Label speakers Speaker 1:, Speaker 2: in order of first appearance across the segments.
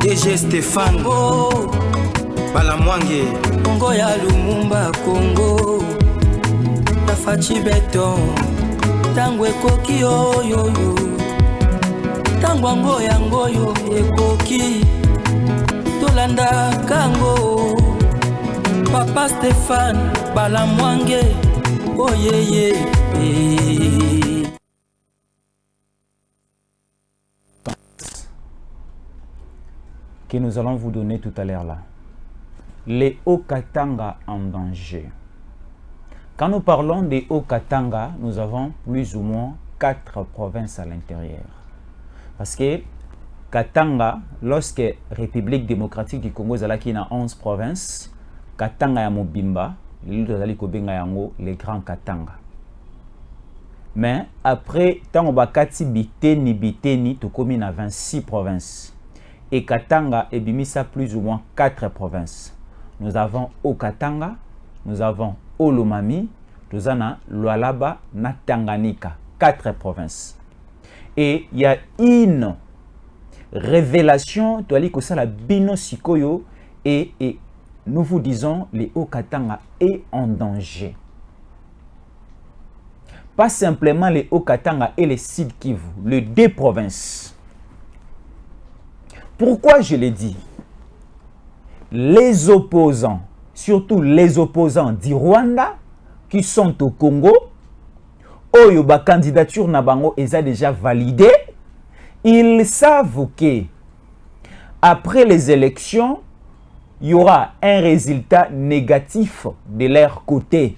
Speaker 1: DG Stéphane Balamwange
Speaker 2: Congo ya Lumumba Congo Tafachi Beton Tango ekoki oyo Tango yangoyo ekoki Tolanda kango Papa Stéphane Balamwange Oh yeah.
Speaker 3: Que nous allons vous donner tout à l'heure là. Les Haut-Katanga en danger. Quand nous parlons des Haut-Katanga, nous avons plus ou moins 4 provinces à l'intérieur. Parce que Katanga, lorsque République démocratique du Congo est 11 provinces, Katanga ya Mobimba, les grands Katanga. Mais après, tant on bakati biteni, tout comme il 26 provinces. Et Katanga et Bimisa plus ou moins 4 provinces. Nous avons Haut-Katanga, nous avons Olomami, nous avons Lualaba, na Tanganyika, 4 provinces. Et il y a une révélation, la Bino Sikoyo, et nous vous disons, les Haut-Katanga est en danger. Pas simplement les Haut-Katanga et les Sud Kivu, les 2 provinces. Pourquoi je l'ai dit? Les opposants, surtout les opposants du Rwanda, qui sont au Congo, Oyoba candidature Nabango est déjà validée, ils savent que après les élections, il y aura un résultat négatif de leur côté.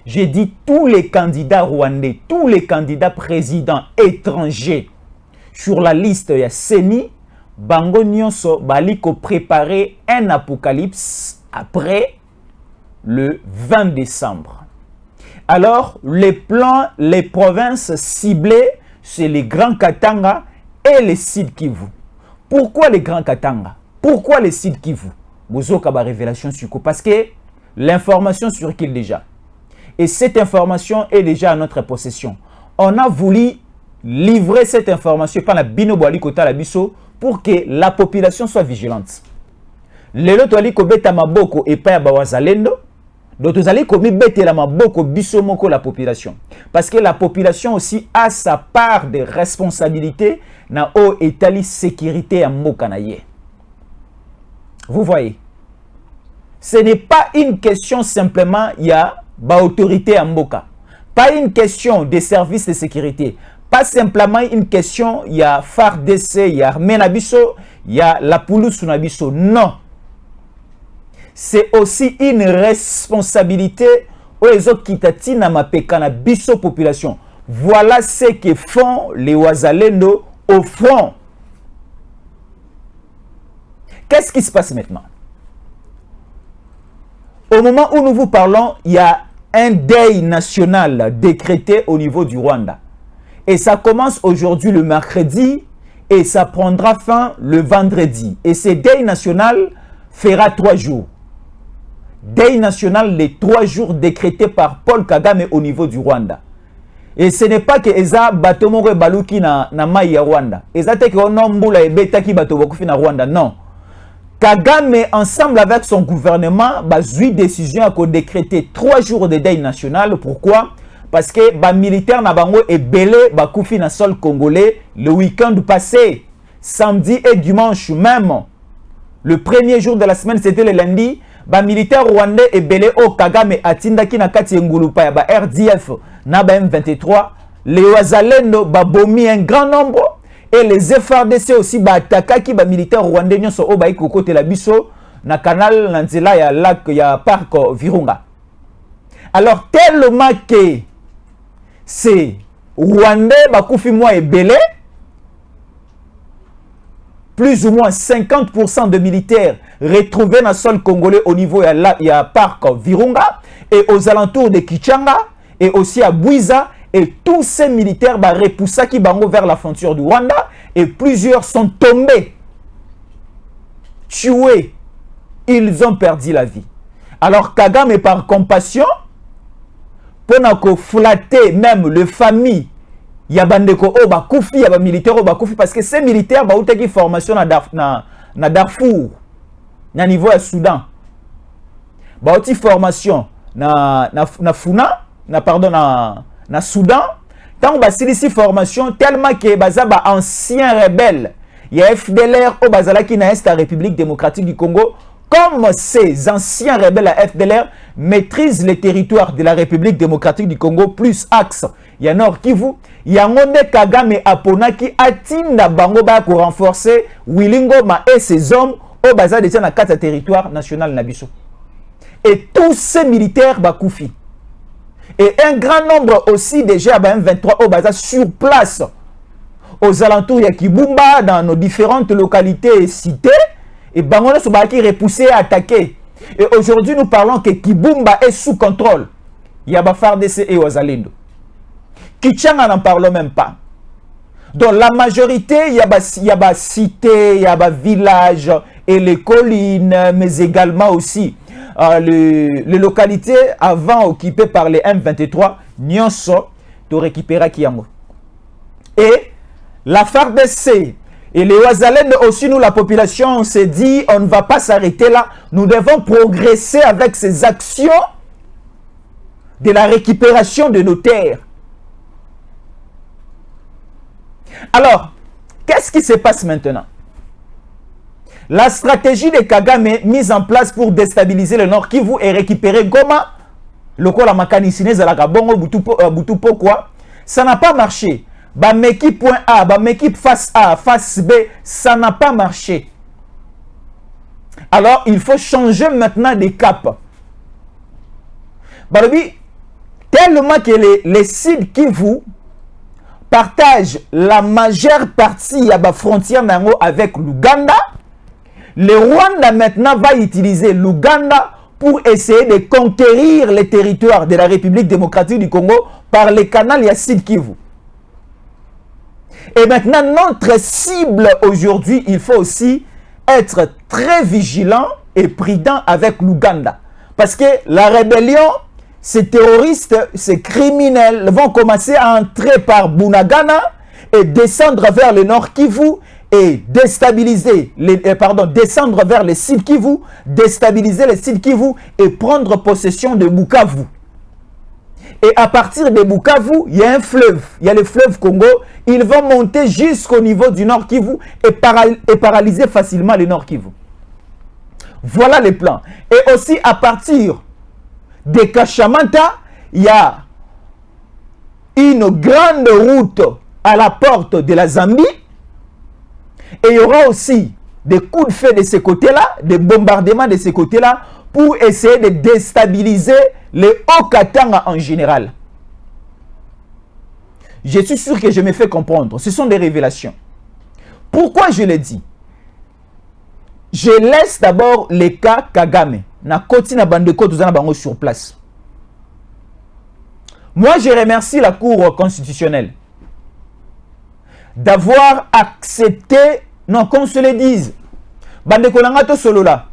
Speaker 3: J'ai dit tous les candidats rwandais, tous les candidats présidents étrangers sur la liste, il y a Seni, Bango Nyonso baliko préparer un apocalypse après le 20 décembre. Alors, les plans, les provinces ciblées, c'est les Grands Katanga et les Sud Kivu. Pourquoi les Grands Katanga? Pourquoi les Sud Kivu? Bozoka ba révélation sur quoi? Parce que l'information circule déjà. Et cette information est déjà à notre possession. On a voulu livrer cette information par la Binoboali Kota la Bisso pour que la population soit vigilante. Lelo toali ko beta maboko et pa ba wazalendo, d'autres ali ko mi bete la maboko biso moko la population. Parce que la population aussi a sa part de responsabilité na o etali sécurité à mboka na ye. Vous voyez, ce n'est pas une question simplement il y a ba autorité à mboka. Pas une question des services de sécurité. Pas simplement une question, il y a FARDC, il y a Armenabiso, il y a la Poulousou Nabiso. Non. C'est aussi une responsabilité aux autres qui t'attinent à ma pécana biso population. Voilà ce que font les Ouazalendo au front. Qu'est-ce qui se passe maintenant? Au moment où nous vous parlons, il y a un deuil national décrété au niveau du Rwanda. Et ça commence aujourd'hui le mercredi et ça prendra fin le vendredi. Et ce deuil national fera 3 jours. Deuil national, les 3 jours décrétés par Paul Kagame au niveau du Rwanda. Et ce n'est pas que Eza Batomore Baluki na Maïa Rwanda. Eza te que Onombula et Betaki Batobokufi na Rwanda. Non. Kagame, ensemble avec son gouvernement, a eu décision à décréter 3 jours de deuil national. Pourquoi? Parce que les militaires nabango et belé bakoufi na sol congolais le week-end passé, samedi et dimanche même. Le premier jour de la semaine, c'était le lundi. Les militaires rwandais et belé au Kagame atindaki na kati ngulupa ya ba RDF na ba M23. Les Ouazalendo babomi un grand nombre et les FARDC aussi ba attaquaki ba militaires rwandais nyonso o ba ikokote la biso na canal na nzela ya lac ya parc Virunga. Alors tellement que c'est Rwandais bakoufi moi et belé, plus ou moins 50% de militaires retrouvés dans le sol congolais au niveau il y a parc Virunga et aux alentours de Kichanga et aussi à Bouiza, et tous ces militaires repoussent qui bango vers la frontière du Rwanda et plusieurs sont tombés, tués, ils ont perdu la vie. Alors Kagame par compassion pour flatter même les familles, il y a bandeko o bakoufi, il y a militaires o bakoufi parce que ces militaires ba outaki formation na na Darfour na niveau ya Soudan baoti formation na Funa na Soudan tant basilisi formation tellement que baza ba ancien rebelle ya FDLR au bazalaki na est la République démocratique du Congo. Comme ces anciens rebelles à FDLR maîtrisent les territoires de la République démocratique du Congo plus axe ya Nord Kivu, yangonde Kagame aponaki atinda bango ba pour renforcer Wilingoma et ses hommes au bazar de na 4 territoire national nabiso. Et tous ces militaires bakoufi. Et un grand nombre aussi déjà M23 au bazar sur place aux alentours de Kibumba dans nos différentes localités et cités. Et Bangono Sobaki repoussé et attaqué. Et aujourd'hui, nous parlons que Kibumba est sous contrôle. Il y a FARDC et Ouazalendo. Kichanga n'en parle même pas. Donc la majorité, il y a cité, il y a village et les collines, mais également aussi les localités avant occupées par les M23, Nyonso, to récupérer Kiyango. Et la FARDC et les Ouazalendo aussi, nous, la population, on s'est dit, on ne va pas s'arrêter là. Nous devons progresser avec ces actions de la récupération de nos terres. Alors, qu'est-ce qui se passe maintenant? La stratégie de Kagame mise en place pour déstabiliser le Nord Kivu et récupérer Goma, le Kola Makanisine, Zalakabongo, Butupo, quoi, ça n'a pas marché. Bameki point A, Bameki face A, face B, ça n'a pas marché. Alors, il faut changer maintenant des caps. Balobi, tellement que les sites Kivu partagent la majeure partie de la frontière avec l'Ouganda, le Rwanda maintenant va utiliser l'Ouganda pour essayer de conquérir les territoires de la République démocratique du Congo par les canaux Yassid Kivu. Et maintenant, notre cible aujourd'hui, il faut aussi être très vigilant et prudent avec l'Ouganda. Parce que la rébellion, ces terroristes, ces criminels vont commencer à entrer par Bunagana et descendre vers le Nord Kivu et déstabiliser, descendre vers le Sud Kivu, déstabiliser le Sud Kivu et prendre possession de Bukavu. Et à partir de Bukavu, il y a un fleuve, il y a le fleuve Congo. Ils vont monter jusqu'au niveau du Nord Kivu et paralyser facilement le Nord Kivu. Voilà le plan. Et aussi à partir de Kashamanta, il y a une grande route à la porte de la Zambie. Et il y aura aussi des coups de feu de ce côté-là, des bombardements de ce côté-là, pour essayer de déstabiliser les Haut-Katanga en général. Je suis sûr que je me fais comprendre. Ce sont des révélations. Pourquoi je le dis? Je laisse d'abord les cas Kagame. Na koti na bandeko tozana bango sur place. Moi, je remercie la Cour constitutionnelle d'avoir accepté, non, qu'on se le dise, bandeko nanga to solo la.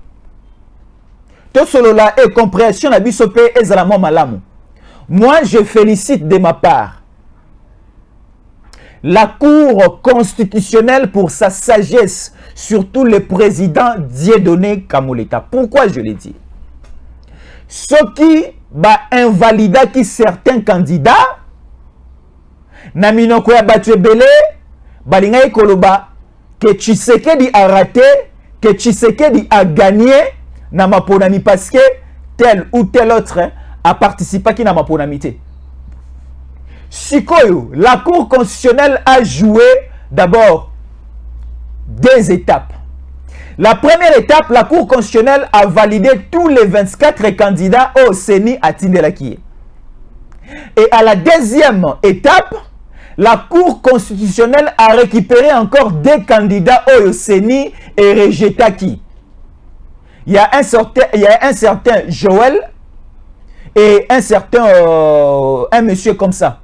Speaker 3: To solo la et compréhension na biso pe ezala malamu. Moi, je félicite de ma part la Cour constitutionnelle pour sa sagesse, surtout le président Dieudonné Kamoleta. Pourquoi je le dis? Ce qui va invalider certains candidats, Naminoko ya Batwebele, Balingaï Koloba, que Tshisekedi a raté, que Tshisekedi a gagné, Namaponami, parce que tel ou tel autre a participé à Namaponamité. Sikoyo, la Cour constitutionnelle a joué d'abord deux étapes. La première étape, la Cour constitutionnelle a validé tous les 24 candidats au CENI à Tindelakie. Et à la deuxième étape, la Cour constitutionnelle a récupéré encore des candidats au CENI et rejeté qui. Il y a un certain Joël et un certain un monsieur comme ça.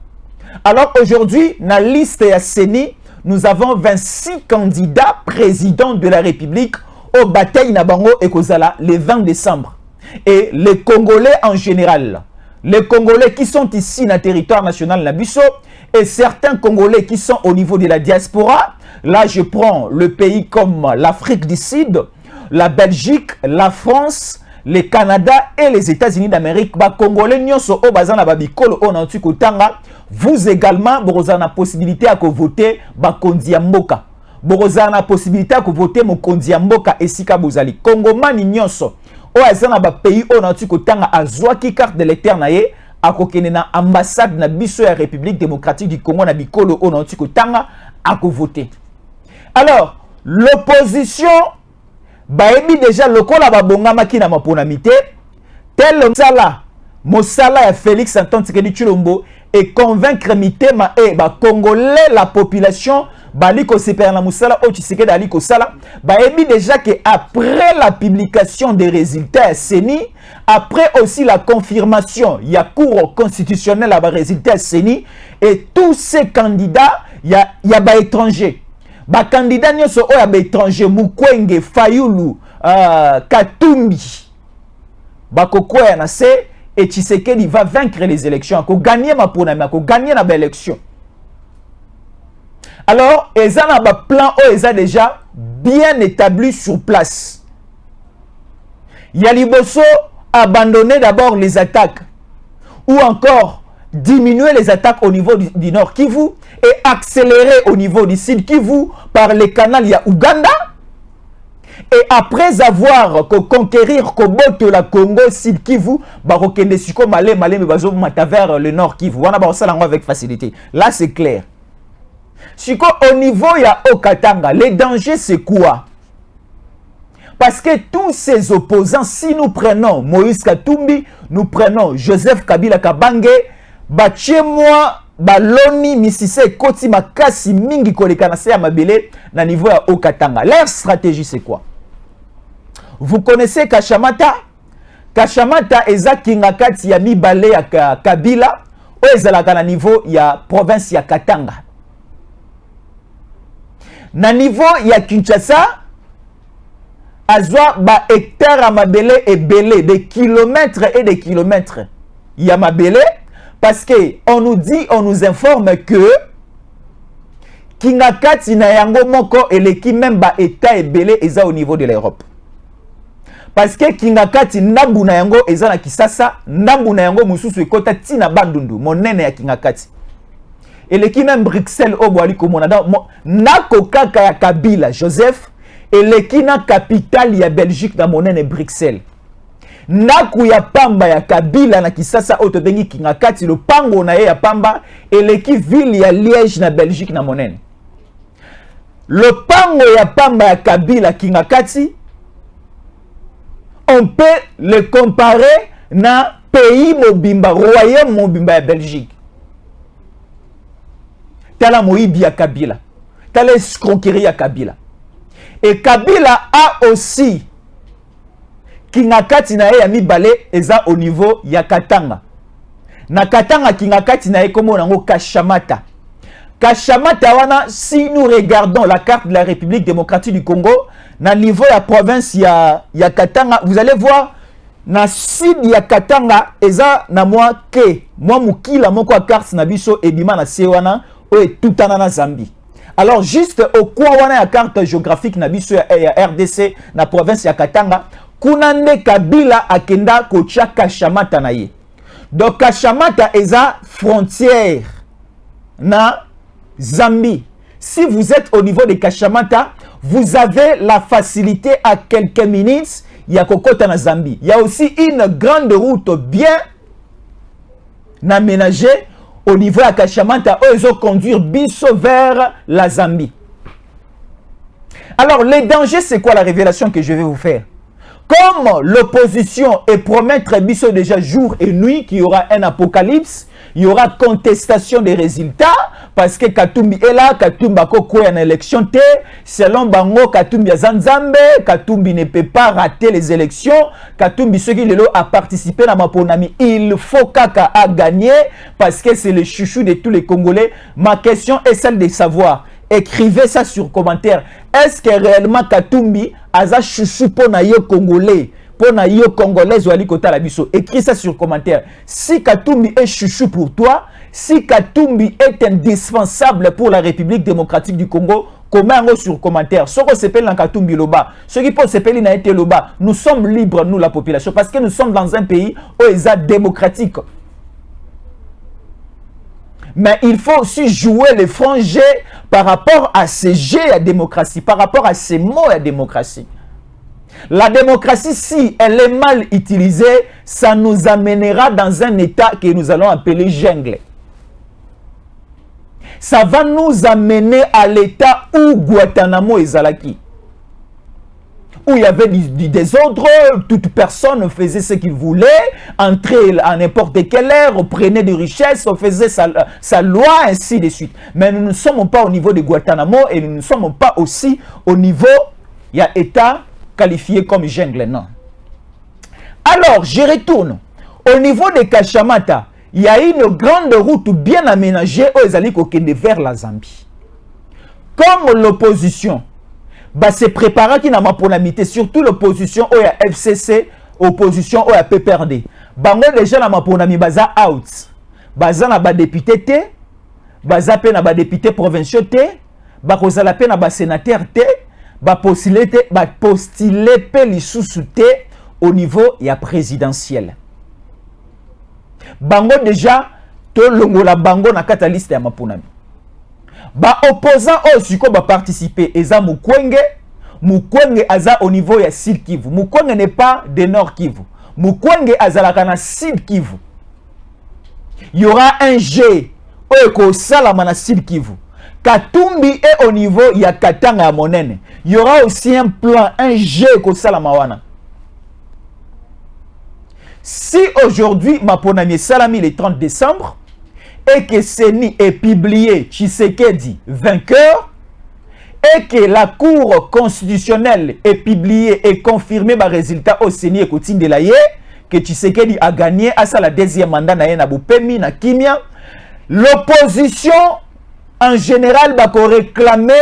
Speaker 3: Alors aujourd'hui, dans la liste de CENI, nous avons 26 candidats présidents de la République au bataille Nabango et Kozala le 20 décembre. Et les Congolais en général, les Congolais qui sont ici dans le territoire national Nabiso et certains Congolais qui sont au niveau de la diaspora, là je prends le pays comme l'Afrique du Sud, la Belgique, la France, le Canada et les États-Unis d'Amérique, ba Congolais nyonso o bazana ba bikolo o na kotanga, vous également vous avez la possibilité à voter ba kondi ya mboka. Vous avez la possibilité à voter mo kondi ya mboka esika bozali. Congomani nyonso o azana ba pays o na kotanga azwaki carte de l'électeur na ye akokene na ambassade na biso ya République démocratique du Congo na bikolo o na kotanga ako voter. Alors, l'opposition baebi déjà lokola babongama ki na maponamité tel mosala ya Félix Antoine Tshisekedi Tshilombo et convaincre mitema et ba congolais la population bali ko sepela na mosala o Tshisekedi ali ko sala baebi déjà que après la publication des résultats CENI, après aussi la confirmation il y a cour constitutionnelle à ba résultats CENI et tous ces candidats il y a ba étrangers. Ba candidat nyonso oya ba étranger Mukwege, Fayulu, Katumbi bakokwea na se et Tshisekedi va vaincre les élections, ko gagner ma ponami, ko gagner na ba élection. Alors, eza na ba plan o eza déjà bien établi sur place. Yaliboso abandonner d'abord les attaques ou encore diminuer les attaques au niveau du Nord Kivu et accélérer au niveau du Sud Kivu par les canaux ya Ouganda. Et après avoir conquérir Koboto la Congo Sud Kivu, barokende siko malé me bazo mata vers le Nord Kivu. Wana ba osala avec facilité. Là c'est clair. Siko au niveau ya Okatanga, les dangers c'est quoi? Parce que tous ces opposants, si nous prenons Moïse Katumbi, nous prenons Joseph Kabila Kabange, bachie moi baloni misise koti makasi mingi koleka na se ya mabele na niveau ya Okatanga. Leur stratégie c'est quoi? Vous connaissez Kashamata? Kashamata eza kingakati ya mibale ya Kabila o ezalaka na niveau ya province ya Katanga. Na niveau ya Kinshasa azwa ba hectare à mabele et belé des kilomètres et des kilomètres ya mabele. Parce que on nous dit, on nous informe que Kingakati na yango moko eleki même ba état ebele eza au niveau de l'Europe. Parce que Kingakati ndambu na yango eza na Kisasa, ndambu na yango mususu ekota tina bandundu, monene ya Kingakati. Eleki même Bruxelles o boali komona nako kaka ya Kabila Joseph eleki na capitale ya Belgique na monene Bruxelles. Naku ya pamba ya Kabila na Kisasa otobengi Kingakati le pango na ya pamba eleki ville ya Liège na Belgique na monene. Le pango ya pamba ya Kabila Kingakati on peut le comparer na pays mobimba royaume mobimba ya Belgique. Tala moibi ya Kabila, tala escroquerie ya Kabila. Et Kabila a aussi Kingakati na ya mibale eza au niveau ya Katanga. Na Katanga Kingakati na komo nango Kashamata. Kashamata wana, si nous regardons la carte de la République démocratique du Congo, na niveau ya province ya Katanga, vous allez voir na sud ya Katanga eza na moi ke moi mukila moko a carte na biso ebima na sewana o etutana na Zambie. Alors juste au coin wana ya carte géographique na biso ya RDC na province ya Katanga kunande Kabila akenda kocha Kashamata na ye. Donc Kashamata eza frontière na Zambie. Si vous êtes au niveau de Kashamata, vous avez la facilité à quelques minutes ya kokota na Zambie. Il y a aussi une grande route bien aménagée au niveau de Kashamata où ils ont conduire biso vers la Zambie. Alors les dangers, c'est quoi la révélation que je vais vous faire? Comme l'opposition et promettre biso déjà jour et nuit qu'il y aura un apocalypse, il y aura contestation des résultats parce que Katumbi est là, Katumbi a quoi en élection té, selon Bango Katumbi a Zanzambe, Katumbi ne peut pas rater les élections, Katumbi ce qui a participé dans ma ponami, il faut Kaka a gagné parce que c'est le chouchou de tous les Congolais. Ma question est celle de savoir. Écrivez ça sur commentaire. Est-ce que réellement Katumbi a chouchou pour na yo Congolais? Pour na yo Congolais ou ali kota la biso? Écris ça sur commentaire. Si Katumbi est chouchou pour toi, si Katumbi est indispensable pour la République démocratique du Congo, comment sur commentaire? Ce qui s'appelle dans Katumbi Loba, ce qui peut s'appeler dans été Loba, nous sommes libres, nous la population, parce que nous sommes dans un pays où ils sont démocratiques. Mais il faut aussi jouer les francs jets par rapport à ces jets à démocratie, par rapport à ces mots à démocratie. La démocratie, si elle est mal utilisée, ça nous amènera dans un état que nous allons appeler jungle. Ça va nous amener à l'état où Guantanamo et Zalaki. Où il y avait des ordres, toute personne faisait ce qu'il voulait, entrait à n'importe quelle heure, prenait des richesses, faisait sa loi, ainsi de suite. Mais nous ne sommes pas au niveau de Guantanamo et nous ne sommes pas aussi au niveau, il y a état qualifié comme jungle, non. Alors, je retourne. Au niveau de Kachamata, il y a une grande route bien aménagée aux Alikokende vers la Zambie. Comme l'opposition se prépare qui n'a pas pour l'amitié, surtout l'opposition au FCC, opposition au PPRD. Bango déjà na maponami baza out. Baza na ba député te, baza pe na ba député provinciaux te, ba kozala pe na ba sénateur te, ba postuler te, ba postuler pe lisusu te au niveau ya présidentiel. Bango déjà to longola bango na kata liste ya maponami. Ba opposant aussi ko ba participer eza Mukwenge. Mukwenge aza au niveau ya Sud Kivu. Mukwenge n'est pas de Nord Kivu. Mukwenge azalaka na Sud Kivu. Il y aura un G au salama na Sud Kivu. Katumbi est au niveau ya Katanga ya Monene. Il y aura aussi un plan, un G au salama wana. Si aujourd'hui Maponami Salami le 30 décembre et que Seni est publié Tshisekedi vainqueur et que la Cour constitutionnelle est publiée et confirmée par résultat au Seni et Kotine de l'Aye que Tshisekedi a gagné à sa la deuxième mandat na Bupemi na Kimia, l'opposition en général va réclamer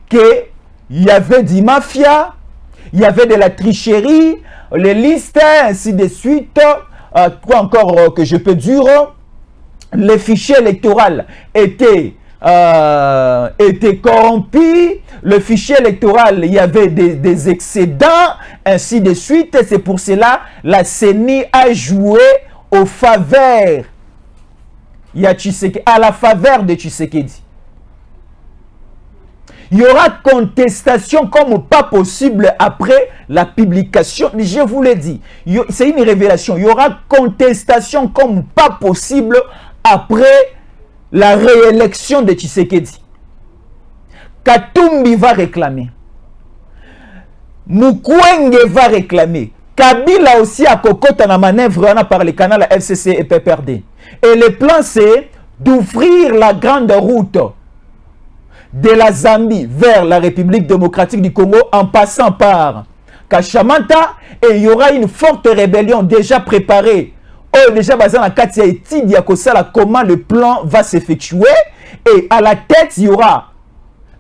Speaker 3: que il y avait du mafia, il y avait de la tricherie, les listes ainsi de suite, quoi encore que je peux dire. Les fichiers électoraux étaient corrompus, le fichier électoral, il y avait des excédents, ainsi de suite. C'est pour cela la CENI a joué aux faveurs, à la faveur de Tshisekedi. Il y aura contestation comme pas possible après la publication. Je vous l'ai dit, c'est une révélation. Il y aura contestation comme pas possible après la réélection de Tshisekedi. Katumbi va réclamer. Mukwenge va réclamer. Kabila aussi a cocoté la manœuvre par le canal FCC et PPRD. Et le plan c'est d'ouvrir la grande route de la Zambie vers la République démocratique du Congo en passant par Kachamata, et il y aura une forte rébellion déjà préparée. Déjà basé dans Katia et Tidia comment le plan va s'effectuer, et à la tête il y aura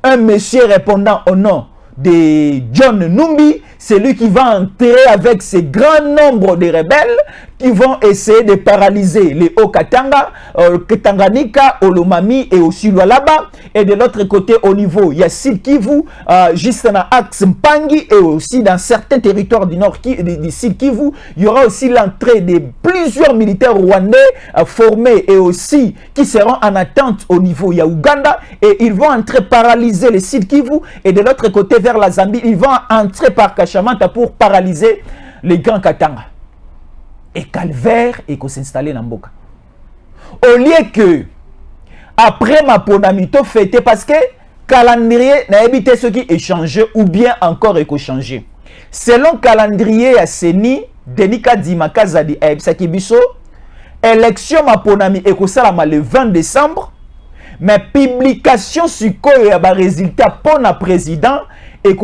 Speaker 3: un monsieur répondant au nom de John Numbi, c'est lui qui va entrer avec ce grand nombre de rebelles qui vont essayer de paralyser les Haut-Katanga, Tanganyika, Olomami et aussi Lualaba. Et de l'autre côté, au niveau, il y a Sud Kivu, juste dans l'axe Mpangi et aussi dans certains territoires du nord du Sud Kivu, il y aura aussi l'entrée de plusieurs militaires rwandais formés et aussi qui seront en attente au niveau, il y a Ouganda, et ils vont entrer paralyser les Sud Kivu, et de l'autre côté, vers la Zambie, ils vont entrer par Kachamata pour paralyser les grands Katanga. Et calvaire et qu'on s'installe dans Mboka. Au lieu que, après ma ponamito fêté, parce que calendrier n'a évité ce qui est changé ou bien encore est changé. Selon calendrier à Seni, Denika Dimakazadi à Ebsaki Biso, élection ma ponami et le 20 décembre, mais publication sur quoi il y a un résultat pour le président et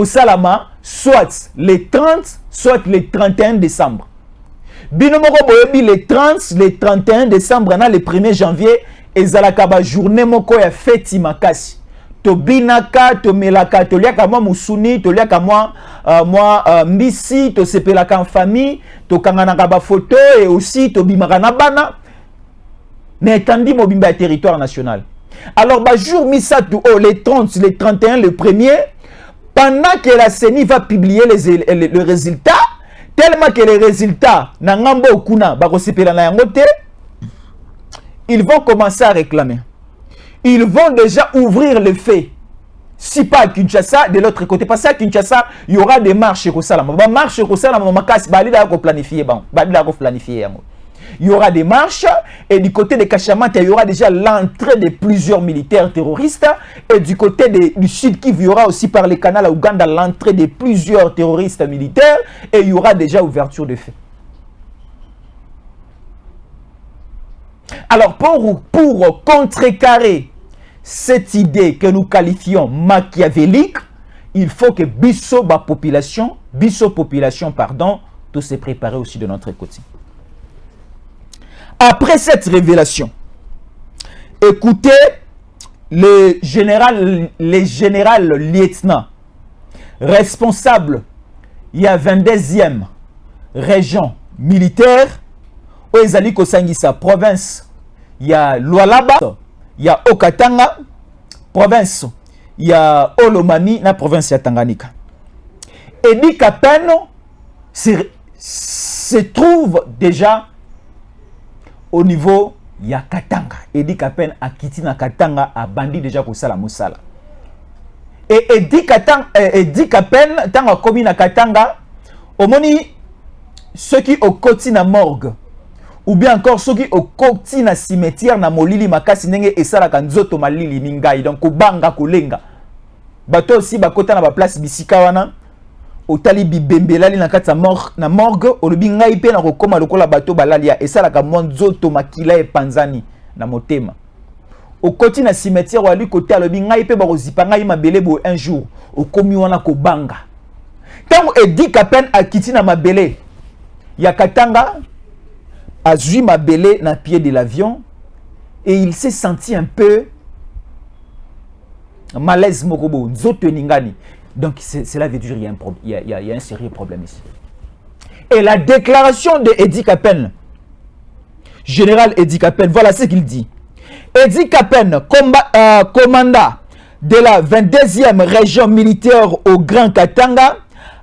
Speaker 3: soit le 30, soit le 31 décembre. Binomoko boyebi le 30, le 31 décembre, le 1er janvier, ezalaka ba journée moko ya feti makasi. To binaka, to melaka, to liaka mwa musuni, to liaka mwa mbisi, to sepelaka en famille, to kanganaka ba photo et aussi to bimaka na bana. n'étendit mobimba territoire national. Alors, jour Misatou, les 30, les 31, le 1er, pendant que la CENI va publier le résultat, tellement que les résultats, ils vont commencer à réclamer. Ils vont déjà ouvrir le fait. Si pas à Kinshasa, de l'autre côté, parce qu'à Kinshasa, il y aura des marches au Salama. Il y aura des marches et du côté de Kachamata, il y aura déjà l'entrée de plusieurs militaires terroristes et du côté du Sud Kivu, il y aura aussi par les canaux à Ouganda l'entrée de plusieurs terroristes militaires et il y aura déjà ouverture de feu. Alors pour contrecarrer cette idée que nous qualifions machiavélique, il faut que Bisso population, tout se préparer aussi de notre côté. Après cette révélation, écoutez les général lieutenant responsable, il y a 22e région militaire, Oezali Kosangisa, province, il y a Lualaba, il y a Okatanga, province, il y a Olomami, la province de Tanganyika. Edi Kapeno se trouve déjà au niveau ya Katanga. Edi Kapen a quitté na Katanga a bandi déjà pour sala musala. Et Edi Kapen tant a commis na Katanga au moni ceux qui au côté na morgue ou bien encore ceux qui au côté na cimetière na molili makasi ndenge esala kanzoto malili mingai donc banga kolenga. Bato aussi bakota na ba place bisika wana otali bibembelali na kati na morgue olobi ngai pe na kokoma lokola bato balalia esalaka mwa nzoto makila epanzani na motema okoti na cimetière wali côté alobi ngai pe bakozipa ngai mabele bo un jour okomi wana kobanga tango Edi Kapen akiti na mabele ya Katanga azui mabele na pied de l'avion et il s'est senti un peu malaise mokobo nzoto ningani. Donc, cela veut dire qu'il y a un sérieux problème ici. Et la déclaration de Edi Kapen, général Edi Kapen, voilà ce qu'il dit. Edi Kapen, commandant de la 22e région militaire au Grand Katanga,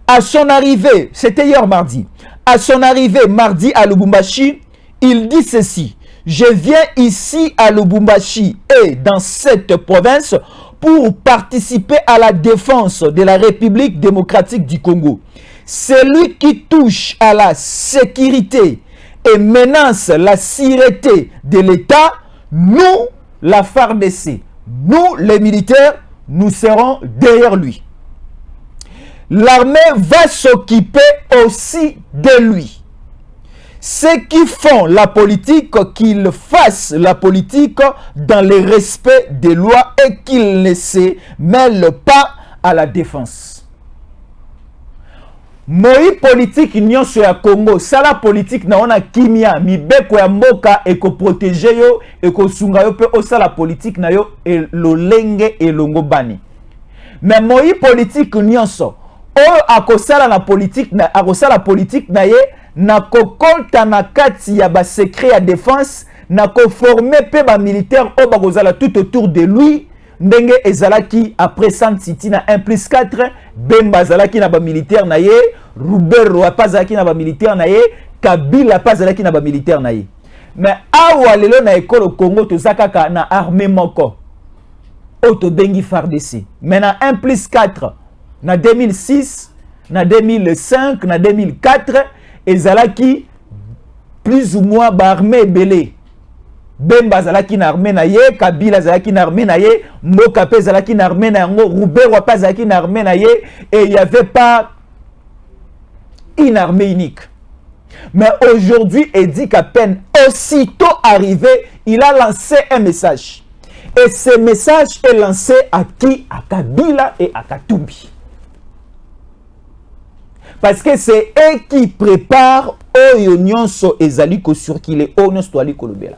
Speaker 3: à son arrivée, c'était hier mardi, à son arrivée mardi à Lubumbashi, il dit ceci: je viens ici à Lubumbashi et dans cette province pour participer à la défense de la République démocratique du Congo. Celui qui touche à la sécurité et menace la sûreté de l'État, nous, la FARDC, nous, les militaires, nous serons derrière lui. L'armée va s'occuper aussi de lui. Ceux qui font la politique, qu'ils fassent la politique dans le respect des lois et qu'ils ne se mêlent pas à la défense. Moi politique nyonso ya Congo, sala politique na ona kimia, mibeko ya mboka eko protéger yo, eko sunga yo pe osala politique na yo e lolenge e longo bani. Mais moi politique nyonso, o akosala na politique na akosala politique na ye na kokolta na kati ya ba secret ya défense na ko former pe ba militaire o bakozala tout autour de lui ndenge ezalaki après San City na 1+4 Bemba zalaki na ba militaire na ye Rubero apazaki na ba militaire na ye Kabila apazaki na ba militaire na ye. Mais awa lelo na ekolo Congo tozakaka na armée moko auto bengi FARDC. Mais na 1+4 na 2006 na 2005 na 2004 ezalaki plus ou moins armée belé. Bemba zalaki na armée na ye, Kabila zalaki na armée na ye, Mboka pe zalaki na armée na yango, Rubero pa zalaki na armée na ye, et il n'y avait pas une armée unique. Mais aujourd'hui, Edi Kapen, aussitôt arrivé, il a lancé un message. Et ce message est lancé à qui? À Kabila et à Katumbi. Parce que c'est eux qui préparent Oyo Nyonso ezali ko circuler Oyo Nyonso toali kolobela.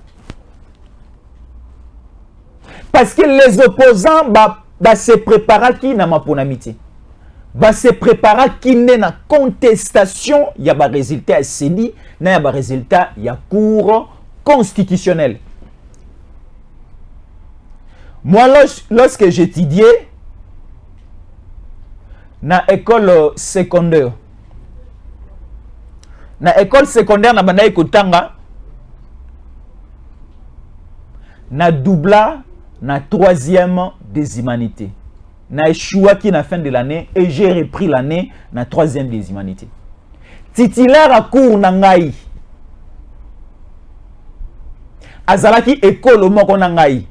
Speaker 3: Parce que les opposants se préparent qui na maponamité. Se préparent qui n'est na contestation y a ba résultat CENI, na ya ba résultat ya cour constitutionnel. Moi, lorsque j'étudiais na école secondaire, na bandai kotanga na doubla na 3e des humanités. Na échoué qui na fin de l'année et j'ai repris l'année na 3e des humanités. Titulaire à cours na ngai. Azalaki école moko na ngai.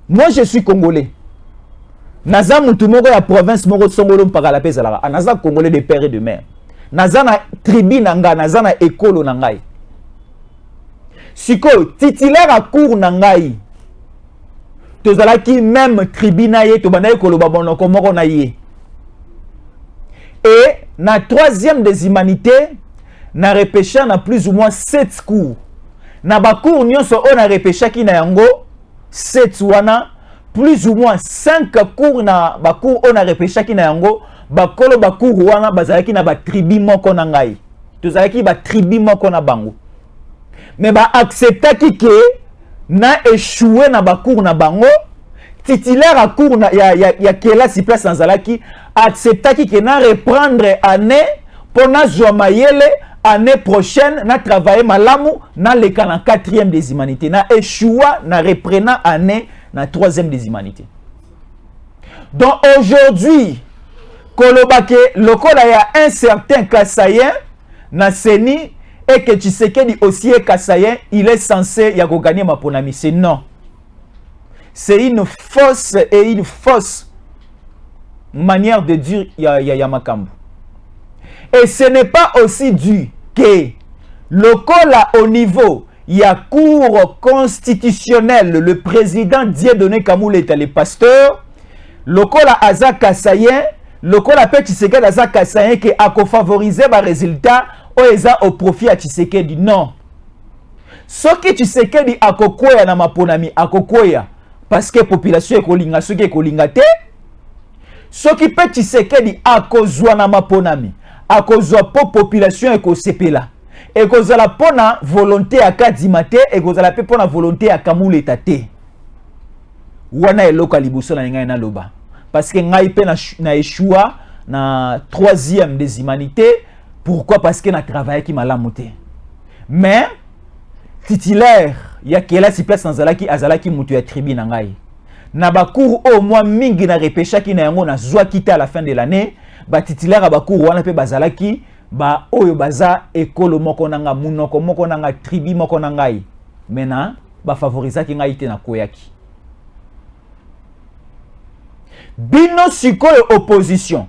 Speaker 3: Moi je suis congolais. Naza mutu moko ya province moko songolo mpaka la pezalaka. Naza congolais de père et de mère. Naza na tribu na ngai, naza na école na ngai. Siko titulaire à cours na ngai. Tozalaki même tribu na ye to bandaye koloba monoko moko na ye. Et na 3e des humanités na repêché na plus ou moins 7 cours. Na ba cours nyonso on a repêché ki na yango 7 wana plus ou moins 5 cours na ba cours on a repêché ki na yango ba kolo ba cours wana bazalaki na ba tribu moko na ngai. Tozalaki ba tribu moko na bango. Mais ba acceptaki ke na échoué na ba cours na bango titulaire à cours na ya kela si place nzalaki acceptaki ke na reprendre année pour na jomayele année prochaine na travailler malamu na leka na 4e des humanités na échoué na reprenant année na 3e des humanités. Donc aujourd'hui kolobake lokola ya un certain Kassayen na seni et que Tshisekedi aussi est Kassayen, il est censé y gagner ma ponami. C'est non. C'est une fausse manière de dire Yamakambu. Et ce n'est pas aussi dû que le cola au niveau, il y a cour constitutionnel, le président Dieudonné Kamoulé est le pasteur, le cola Aza Kassayen, le cola Pet Tshisekedi Aza Kassayen qui a favoriser les résultats au profit à Tshisekedi. Non. Ce que Tshisekedi a kokoya na maponami, a kokoya parce que la population est kolinga, ce qui est kolinga te. Ce qui peut Tshisekedi a kozwa na maponami, a kozwa po population est kosepela. Et kozala pona volonté à kadimate, et kozala pe pona volonté à kamule tate. Wana eloka liboso na ngai na loba. Parce que ngai pe na échoua na 3e des humanités. Pourquoi? Parce que na travaillé qui m'a lamoté. Mais titulaire, il y a qui est là si place dans azalaki mutu ya tribu na ngai. Na ba cours au moins mingi na repêcha ki na yango na zwa kita à la fin de l'année, ba titulaire a ba cours wana pe bazalaki ba oyo baza ekolo moko nanga munoko moko nanga tribu moko na ngai. Maintenant ba favorisaki ngai te na koyaki. Bino sikoyo opposition.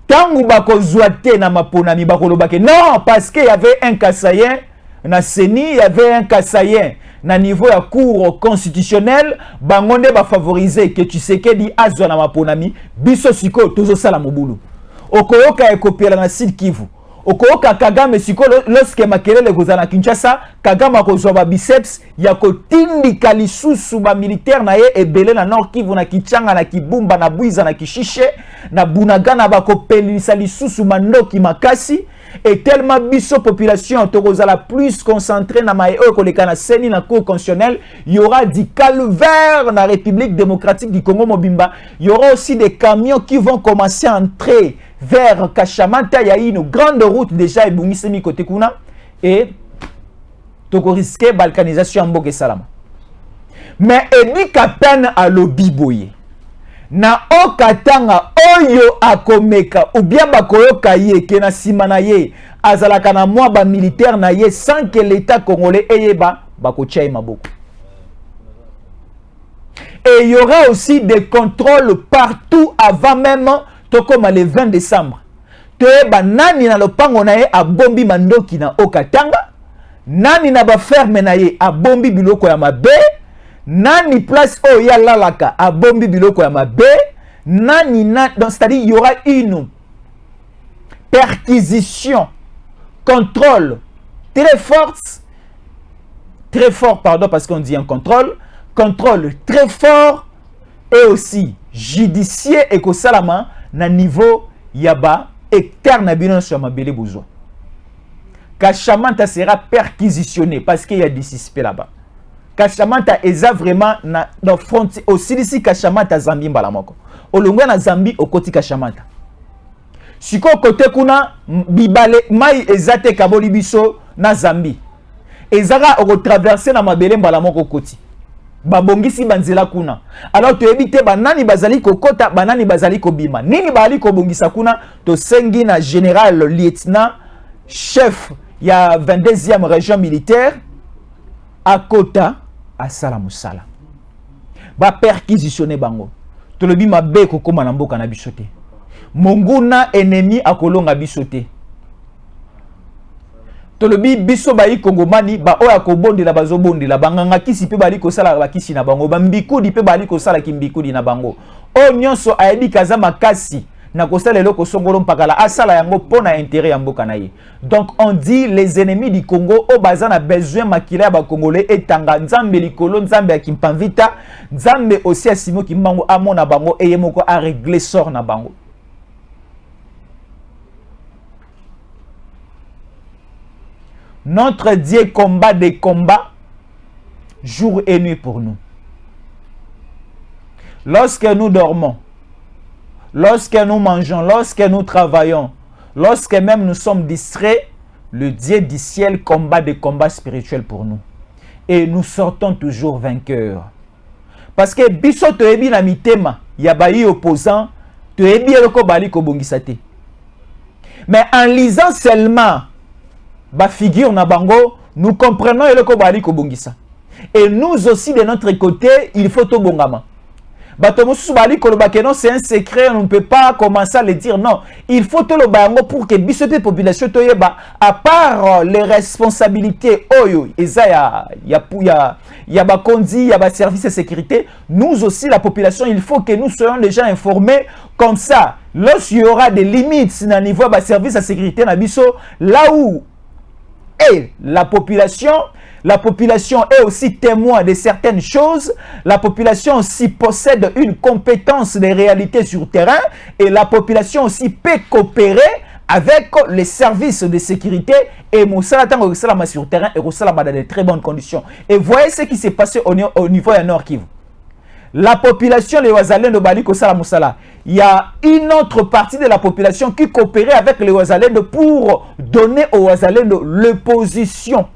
Speaker 3: Tangu bako zouate na maponami bako lobake. Non, parce qu'il y avait un Kassayen, na Seni, il y avait un Kassayen, na niveau ya cour constitutionnel, bangonde ba favoriser que Tshisekedi azwa na maponami, biso siko tozo sala mobulu. Okoyoka ekopiela na Sud Kivu. Okoyoka Kagame siko lorsque makelele kozana Kinshasa, Kagame akozwa ba biceps ya kotindika lisusu ba militaire na ye ebele na Nord Kivu na Kichanga na Kibumba na Bwiza na Kishishe na Bunagana bako pelisa lisusu mandoki makasi et tellement biso population tokozala plus concentré na mae koleka na seni na cour constitutionnelle, il y aura du calvaire na République démocratique du Congo Mobimba, il y aura aussi des camions qui vont commencer à entrer vers Kashamanta, il y a une grande route déjà et Bungisemi côté kuna et toko risquer balkanisation en Mboke Salama. Mais edi kapena a lobi boye. Na okatanga oyo akomeka ou bien bakoyoka ye ke na sima na ye azalaka na mwa ba militaire na ye sans que l'état congolais eyeba bakotia maboko. Et il y aura aussi des contrôles partout avant même tokoma le 20 décembre. Toyeba nani na lopango na ye abombi mandoki na okatanga, nani na ba ferme na ye abombi biloko ya mabe, nani place o ya lalaka a bombi biloko ya mabe, nani na donc c'est-à-dire il y aura une perquisition, contrôle très fort pardon parce qu'on dit un contrôle très fort et aussi judiciaire et que salama na niveau yaba hectare na bino sur mabele besoin. Kashamanta sera perquisitionné parce qu'il y a des suspects là-bas. Kashamata eza vraiment na frontière aussi ici Kashamata Zambie mbala moko. Olongwe na Zambie okoti Kashamata. Siko côté kuna bibale mai ezate kaboli biso na Zambie. Ezaka oko traverser na mabele mbala moko koti. Babongisi banzela kuna. Alors to ebite banani bazali kokota banani bazali kobima. Nini bali kobongisa kuna to sengi na général lieutenant chef ya 22e région militaire akota asala musala. Ba perquisitionner bango. To lobi mabe kokoma na mboka na bisote. Monguna ennemi akolonga bisote. Tolobi biso bayi kongomani ba oya kobondela bazobondela banganga kisi pe bali kosala bakisi na bango bambikudi pe bali kosala kimbikudi na bango o nyonso ayebi kaza makasi na kosala eloko songolo mpakala asala yango pona intérêt ya mboka na ye. Donc on dit les ennemis du Congo o baza na besoin makila ya ba congolais etanga nzambe likolo nzambe ya kimpamvita nzambe aussi asimo kimbango amona bango eye moko a régler sort na bango. Notre Dieu combat des combats jour et nuit pour nous. Lorsque nous dormons, lorsque nous mangeons, lorsque nous travaillons, lorsque même nous sommes distraits, le Dieu du ciel combat des combats spirituels pour nous. Et nous sortons toujours vainqueurs. Parce que biso to ebi na mitema ya bayi opposant to ebi eloko bali ko bongisate. Mais en lisant seulement ba figure na bango, nous comprenons eloko bali ko bongisa. Et nous aussi de notre côté, il faut to bongama. Bato mususu bali ko loba que non, c'est un secret, on ne peut pas commencer à le dire non. Il faut to loba yango pour que bisote population to yeba à part les responsabilités oyo eza ya ba kondi, ya ba service de sécurité, nous aussi la population, il faut que nous soyons déjà informés comme ça. Lorsqu'il y aura des limites na niveau ba service de sécurité na biso, là où et la population est aussi témoin de certaines choses. La population aussi possède une compétence de réalité sur terrain. Et la population aussi peut coopérer avec les services de sécurité. Et Moussala Tango sur terrain et Moussala dans de très bonnes conditions. Et voyez ce qui s'est passé au niveau de Nord Kivu. La population, les Ouazalendo Baliko Sala Moussala, il y a une autre partie de la population qui coopérait avec les Ouazalendo pour donner aux Ouazalendo l'opposition.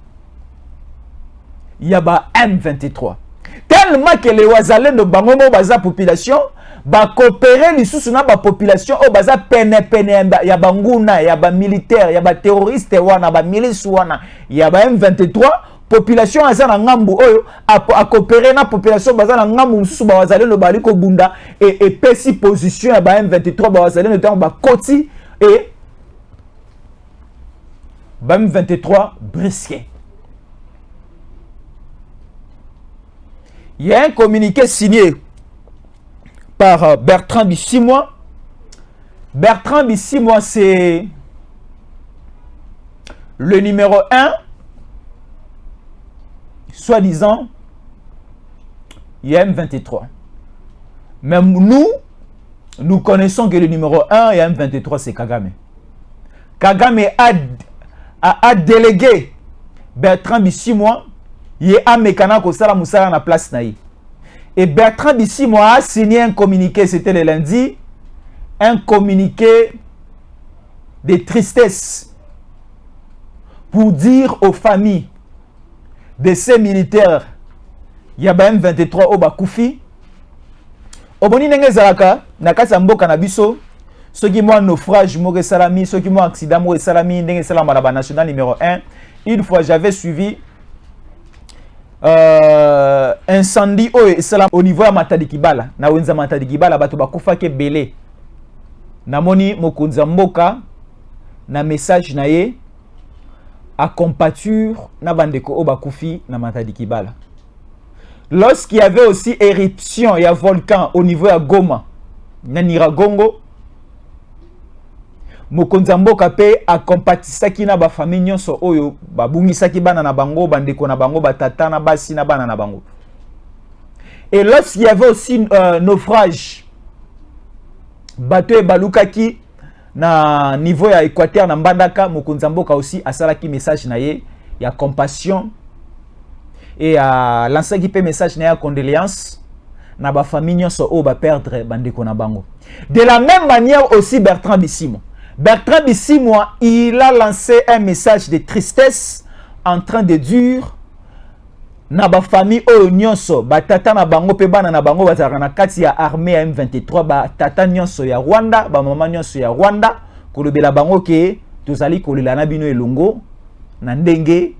Speaker 3: Il y a M23. Tellement que les Ouazalendo Bangomo Baza population, ba coopérer les sous na ba population au baza pene ya banguna, ya ba militaire, ya ba terroriste wana, ba milice wana, ya ba M23. Population azana ngambu oyo a coopérer na population bazana ngambu mususu ba wazalendo bali ko bunda et pesi position ya ba M23 ba wazalendo tant ba koti et ba M23 brisqué. Il y a un communiqué signé par Bertrand Bissimois. Bertrand Bissimois c'est le numéro 1 soi-disant, il y a M23. Même nous connaissons que le numéro 1 et M23, c'est Kagame. Kagame a délégué Bertrand Bissimois, il est à Mekana Kosala Moussala na place naï. Et Bertrand Bissimois a signé un communiqué, c'était le lundi, un communiqué de tristesse pour dire aux familles de ces militaires, il y a M23 au Bakoufi. Au boni nenge zalaka, nakasa mboka na biso, ceux qui m'ont naufrage, m'ont salami, ceux qui m'ont accident, m'ont salami, nenge salama la national numéro 1. Une fois j'avais suivi incendie au niveau de Matadi Kibala. Na wenza Matadi Kibala, bato bakufa ke belé. Namoni mokonza mboka, na message na ye, à compature na bandeko Obakoufi na Matadi Kibala. Lorsqu'il y avait aussi éruption et un volcan au niveau de Goma, na Niragongo, mokonza mboka pe a compatisaki na ba famille nyonso oyo babungisaki bana na bango bandeko na bango batata na basi na bana na bango. Et lorsqu'il y avait aussi naufrage, bateau e balukaki na niveau ya Équateur na Mbandaka, mokonza mboka aussi asalaki message na ye ya compassion et à lancer qui peut message na condoléances na ba famille nyonso o ba perdre bandeko na bango. De la même manière aussi Bertrand Bisimwa. Bertrand Bisimwa, il a lancé un message de tristesse en train de dire na ba famille o nyonso ba tata na bango pe bana na bango bazaka na kati ya armée ya M23 ba tata nyonso ya Rwanda ba mama nyonso ya Rwanda kolobela bango ke tozali kolela na bino elongo na ndenge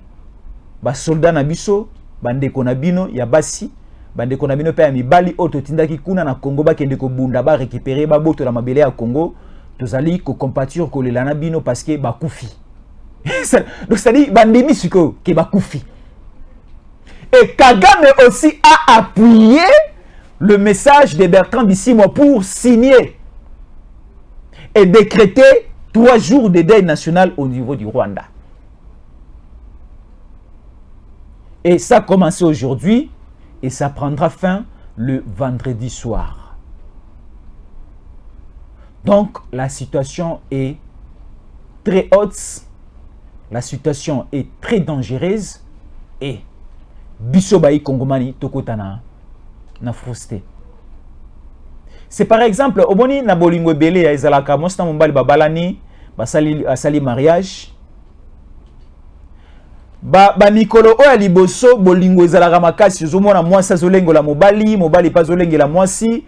Speaker 3: ba soldat na biso bandeko na bino ya basi bandeko na bino pe ya mibali o totindaki kuna na Congo ba kende ko bunda ba récupérer ba boto la mabele ya Congo tozali ko compatir kolela na bino parce que ba kufi. Donc ça dit bandemi siko ke ba kufi. Et Kagame aussi a appuyé le message de Bertrand Bisimwa pour signer et décréter 3 jours de deuil national au niveau du Rwanda. Et ça a commencé aujourd'hui et ça prendra fin le vendredi soir. Donc la situation est très haute, la situation est très dangereuse et biso bayi kongomani tokotana na frustré. C'est par exemple omoni na bolingo belé ya ezalaka mosta mombali babalani basali mariage ba mikolo o ya liboso bolingo ezalaka makasi ozomona mwasi azolengola mobali pa azolengela mwasi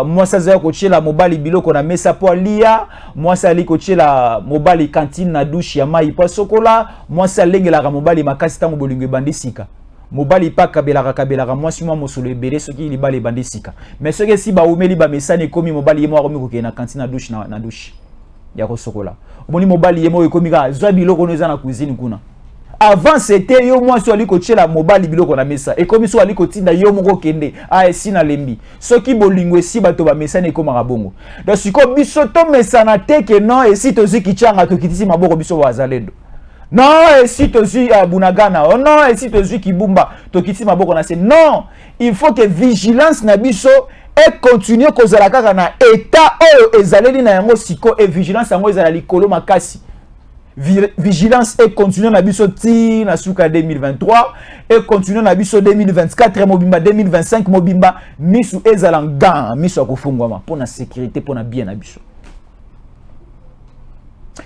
Speaker 3: mwasi azaya kotiela mobali biloko na mesa po alia mwasi ali kotiela mobali cantine na douche ya mai po sokola mwasi alengelaka mobali makasi tango bolingo ebandisika mobali pa kabelaka mwasi mwa mosolo ebele soki libala ebandisika mais soki si baumeli bamesani ekomi mobali yemo akomi kokende na cantine na douche na douche ya kosokola omoni mobali yemo ekomi ka zwa biloko no eza na cuisine kuna. Avant c'était yo mwasi ali kotiela mobali biloko na mesa ekomi so ali kotinda yo moko kende esi na lembi soki bolingo esi bato bamesani ekomaka bongo. Donc siko biso to mesana te ke non esi tozi kichanga tokitisi maboko biso bazalendo. Non, et si tu es à Bunagana, oh non, et si tu es Kibumba, tu es maboko na se. Non, il faut que vigilance na biso et continue kozalaka na état o ezaleli na yango siko et vigilance yango ezali kolo makasi. Vigilance et continue na biso ti na suka 2023 et continue na biso 2024 mobimba 2025 mobimba misu ezalanga misu akofungwama pour na sécurité pour na bien na biso.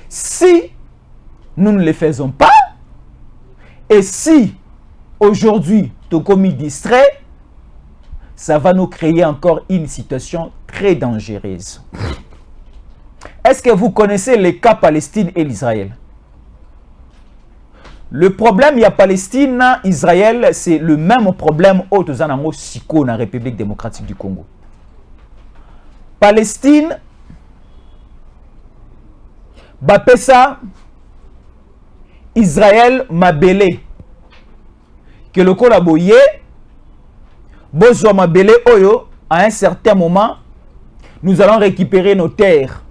Speaker 3: Si nous ne le faisons pas, et si aujourd'hui tu es commis distrait, ça va nous créer encore une situation très dangereuse. Est-ce que vous connaissez les cas Palestine et l'Israël? Le problème, il y a Palestine, Israël, c'est le même problème au Siko, dans la République démocratique du Congo. Palestine, Bapesa, Israël mabele que le collaboyer bozo mabele oyo à un certain moment nous allons récupérer nos terres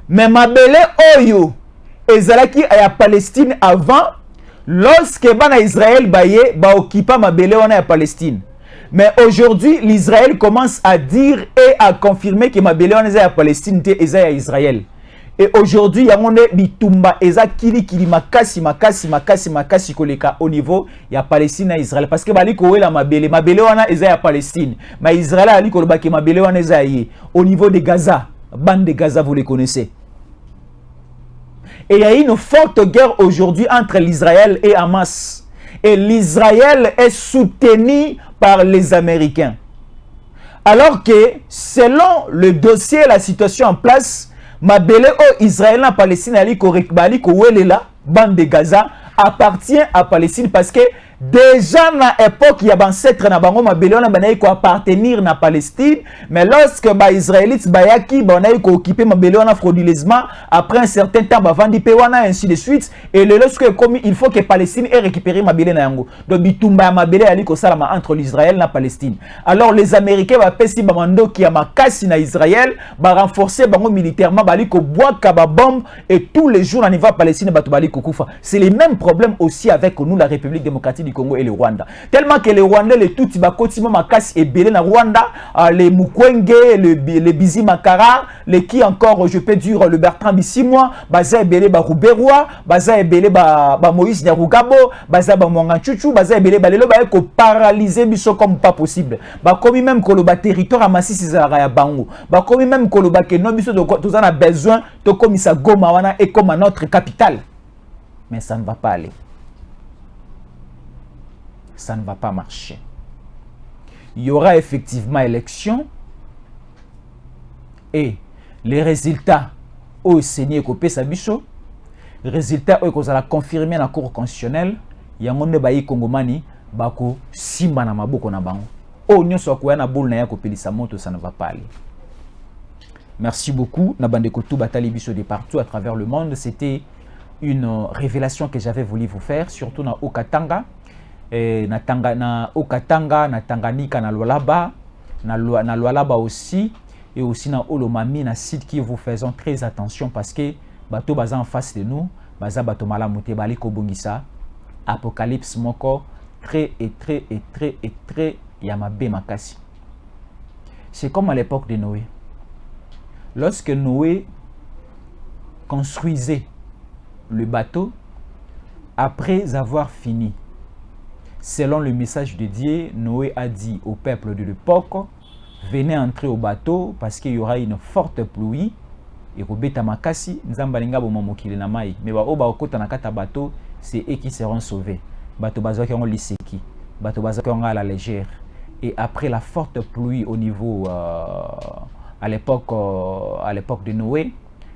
Speaker 3: mais mabele oyo ezalaki à Palestine avant lorsque bana Israël baye ba occupa mabele on a Palestine mais aujourd'hui l'Israël commence à dire et à confirmer que mabele on est à Palestine et à Israël. Et aujourd'hui, il y a un bitumba eza kili makasi koleka au niveau ya Palestine et Israël parce que bali ko la mabele wana eza ya Palestine mais Israël ali ko ba ke mabele wana eza yé au niveau de Gaza, bande de Gaza vous les connaissez. Et il y a une forte guerre aujourd'hui entre l'Israël et Hamas et l'Israël est soutenu par les Américains. Alors que selon le dossier la situation en place mabele o Israël na Palestine ali ko welela bande de Gaza appartient à Palestine parce que déjà na époque ya ancêtre na bango mabele na banayi ko appartenir na Palestine mais lorsque ba israélites bayaki banayi ko occuper mabele na frauduleusement après un certain temps ba vandi pe wana ainsi de suite et lorsque comme il faut que Palestine ait récupéré mabele na yango donc bitumba mabele ali ko salama entre l'Israël na Palestine. Alors les Américains ba pesi ba mando ki ya makasi na Israël ba renforcer bango militairement bali ko boaka ba bombe et tous les jours na niveau Palestine ba to bali ko kufa. C'est les mêmes problèmes aussi avec nous la République démocratique du du Congo et le Rwanda. Tellement que les Rwandais, les Tutsi, Bakotima, Makasi et Belé na Rwanda, les Mukwenge, les Bizi Makara, les qui encore, je peux dire, le Bertrand Bissimwa, Baza et Belé Barouberois, Baza et Belé Moïse Nyarugabo, Baza Mwanganchuchu, Baza et Belé Balelo, ko paralyser biso comme pas possible. Comme même que le territoire à Masisi Zara Bango, comme même que le Bakeno biso tous en a besoin, to comme ça Goma wana et comme à notre capitale. Mais ça ne va pas aller. Ça ne va pas marcher. Il y aura effectivement élection et les résultats au Seigneur Kopé Sabiso, résultats où ça la confirmer dans la cour constitutionnelle, il y a un monde bayi Congomani bako simba na maboko na bango. Oh nyoso kwa na boule na ya kopelisa moto, ça ne va pas aller. Merci beaucoup na bande kotou batali biso de partout à travers le monde. C'était une révélation que j'avais voulu vous faire, surtout na Okatanga, na Okatanga, na Tanganyika, na Lualaba, na Lualaba aussi, et aussi na Olomami, na site qui vous faisons très attention parce que bateau baza en face de nous, baza bateau malamute bali kobongisa, apocalypse moko très yamabe makasi. C'est comme à l'époque de Noé. Lorsque Noé construisait le bateau, après avoir fini, selon le message de Dieu, Noé a dit au peuple de l'époque, venez entrer au bateau parce qu'il y aura une forte pluie. Et Robeta Makasi, Nzambalinga bomomokile na mai. Mais ba oba okota na kata bateau, c'est eux qui seront sauvés. Bateau bazo qui ont l'iseki, bateau bazo qui ont à la légère. Et après la forte pluie au niveau à l'époque de Noé,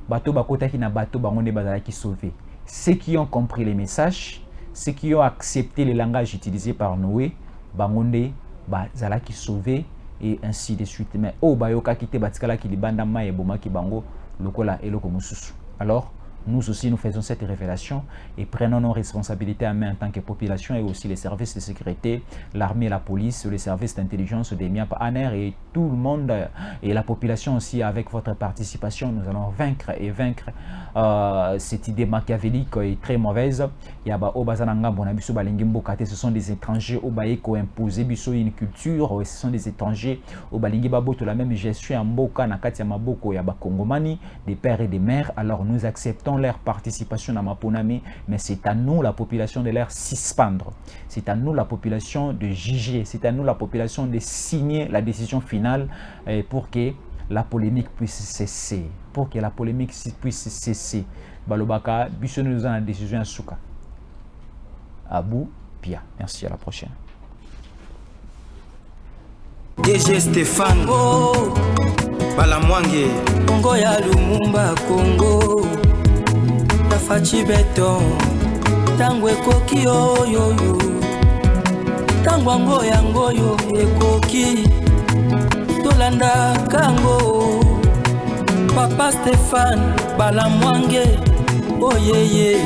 Speaker 3: bateau bakota qui na bateau bangonde bazala qui sauvé. Ceux qui ont compris les messages, ceux qui ont accepté le langage utilisé par Noé, bangonde bazala qui sauvé et ainsi de suite. Mais oh bayoka kite batikala ki libanda mai boma ki bango lokola eloko mususu. Alors nous aussi nous faisons cette révélation et prenons nos responsabilités en main en tant que population et aussi les services de sécurité, l'armée, la police, les services d'intelligence des MIAP, ANER et tout le monde et la population aussi. Avec votre participation, nous allons vaincre cette idée machiavélique et très mauvaise. Ce sont des étrangers au Baïko imposé biso une culture, ce sont des étrangers au Balingi Baboto la même gestion en Mboka Nakatia Maboko Yaba Kongomani, des pères et des mères. Alors nous acceptons leur participation à Maponami, mais c'est à nous la population de leur suspendre, c'est à nous la population de juger, c'est à nous la population de signer la décision finale pour que la polémique puisse cesser, pour que la polémique puisse cesser. Balobaka, Bissou nous a la décision à Souka. Abou Pia. Merci, à la prochaine.
Speaker 2: DG Stéphane Balamwange Congo ya Lumumba Congo Tafachi Beton Tangwe koki yo Tangwa ngoyo ekoki Tolanda kango Papa Stéphane Balamwange oh yeah.